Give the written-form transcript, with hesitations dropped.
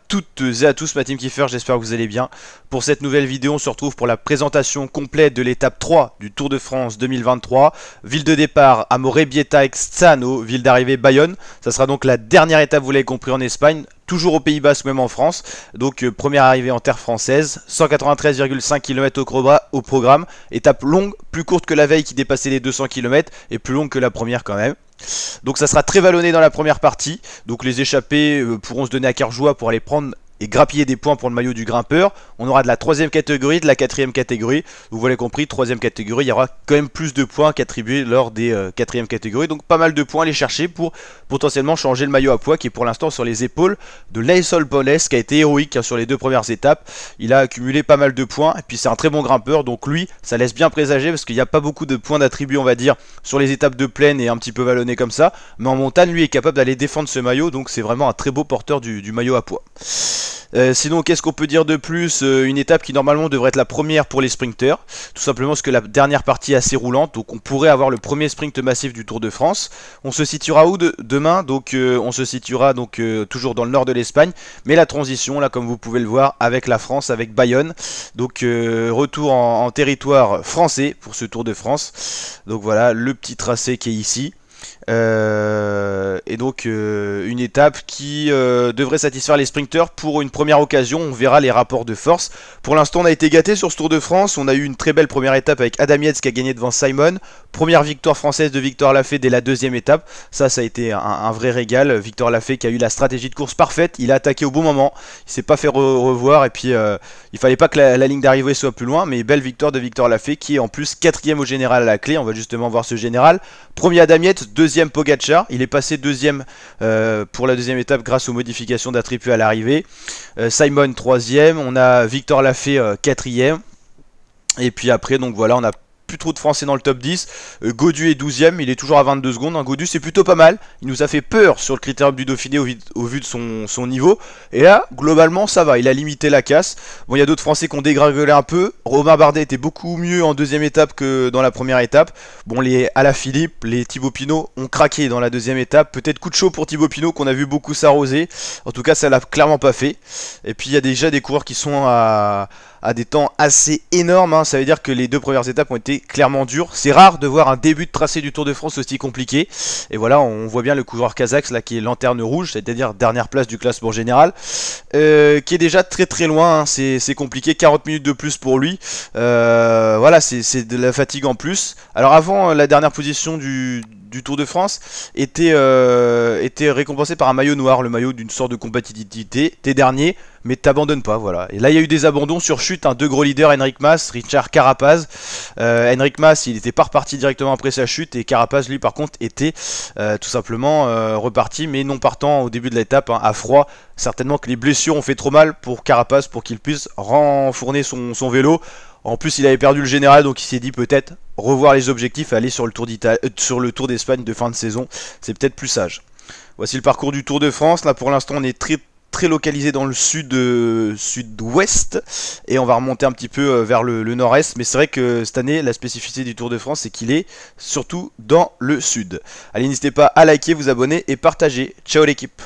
toutes et à tous ma team Kiffer, j'espère que vous allez bien. Pour cette nouvelle vidéo, on se retrouve pour la présentation complète de l'étape 3 du Tour de France 2023. Ville de départ Amorebieta-Xano, ville d'arrivée Bayonne. Ça sera donc la dernière étape, vous l'avez compris, en Espagne. Toujours au Pays Basque, même en France. Donc première arrivée en terre française. 193,5 km au programme. Étape longue, plus courte que la veille qui dépassait les 200 km. Et plus longue que la première quand même. Donc ça sera très vallonné dans la première partie. Donc les échappés pourront se donner à cœur joie pour aller prendre et grappiller des points pour le maillot du grimpeur. On aura de la troisième catégorie, de la quatrième catégorie. Vous l'avez compris, troisième catégorie, il y aura quand même plus de points qu'attribués lors des quatrièmes catégories. Donc pas mal de points à aller chercher pour potentiellement changer le maillot à poids qui est pour l'instant sur les épaules de Naisol Poles, qui a été héroïque sur les deux premières étapes. Il a accumulé pas mal de points et puis c'est un très bon grimpeur. Donc lui, ça laisse bien présager parce qu'il n'y a pas beaucoup de points d'attribut, on va dire, sur les étapes de plaine et un petit peu vallonné comme ça. Mais en montagne, lui est capable d'aller défendre ce maillot. Donc c'est vraiment un très beau porteur du maillot à poids. Sinon, qu'est-ce qu'on peut dire de plus? Une étape qui normalement devrait être la première pour les sprinters, tout simplement parce que la dernière partie est assez roulante, donc on pourrait avoir le premier sprint massif du Tour de France. On se situera où demain? Donc on se situera donc toujours dans le nord de l'Espagne, mais la transition là, comme vous pouvez le voir, avec la France, avec Bayonne. Donc retour en territoire français pour ce Tour de France. Donc voilà le petit tracé qui est ici. Et donc une étape qui devrait satisfaire les sprinters pour une première occasion. On verra les rapports de force. Pour l'instant on a été gâté sur ce Tour de France. On a eu une très belle première étape avec Adam Yates qui a gagné devant Simon. Première victoire française de Victor Lafay dès la deuxième étape. Ça a été un vrai régal. Victor Lafay qui a eu la stratégie de course parfaite. Il a attaqué au bon moment. Il s'est pas fait revoir. Et puis il fallait pas que la ligne d'arrivée soit plus loin. Mais belle victoire de Victor Lafay qui est en plus quatrième au général à la clé. On va justement voir ce général. Premier Adam Yates, deuxième Pogacar. Il est passé deuxième pour la deuxième étape grâce aux modifications d'attributs à l'arrivée. Simon troisième. On a Victor Lafay quatrième. Et puis après, donc voilà, on a plus trop de Français dans le top 10. Gaudu est 12ème, il est toujours à 22 secondes. Gaudu, c'est plutôt pas mal. Il nous a fait peur sur le critérium du Dauphiné au vu de son niveau. Et là, globalement, ça va. Il a limité la casse. Bon, il y a d'autres Français qui ont dégringolé un peu. Romain Bardet était beaucoup mieux en deuxième étape que dans la première étape. Bon, les Alaphilippe, les Thibaut Pinot ont craqué dans la deuxième étape. Peut-être coup de chaud pour Thibaut Pinot qu'on a vu beaucoup s'arroser. En tout cas, ça l'a clairement pas fait. Et puis, il y a déjà des coureurs qui sont à des temps assez énormes, ça veut dire que les deux premières étapes ont été clairement dures. C'est rare de voir un début de tracé du Tour de France aussi compliqué. Et voilà, on voit bien le coureur kazakh là qui est lanterne rouge, c'est-à-dire dernière place du classement général, qui est déjà très très loin. C'est compliqué, 40 minutes de plus pour lui. Voilà, c'est de la fatigue en plus. Alors avant, la dernière position du Tour de France était récompensé par un maillot noir, le maillot d'une sorte de compatibilité. T'es dernier, mais t'abandonnes pas, voilà. Et là, il y a eu des abandons sur chute, deux gros leaders, Enric Mas, Richard Carapaz. Enric Mas, il était pas reparti directement après sa chute, et Carapaz, lui, par contre, était tout simplement reparti, mais non partant au début de l'étape, à froid. Certainement que les blessures ont fait trop mal pour Carapaz, pour qu'il puisse renfourner son vélo. En plus, il avait perdu le général, donc il s'est dit peut-être revoir les objectifs et aller sur le Tour d'Espagne de fin de saison. C'est peut-être plus sage. Voici le parcours du Tour de France. Là, pour l'instant, on est très localisé dans le sud-ouest et on va remonter un petit peu vers le nord-est. Mais c'est vrai que cette année, la spécificité du Tour de France, c'est qu'il est surtout dans le sud. Allez, n'hésitez pas à liker, vous abonner et partager. Ciao l'équipe!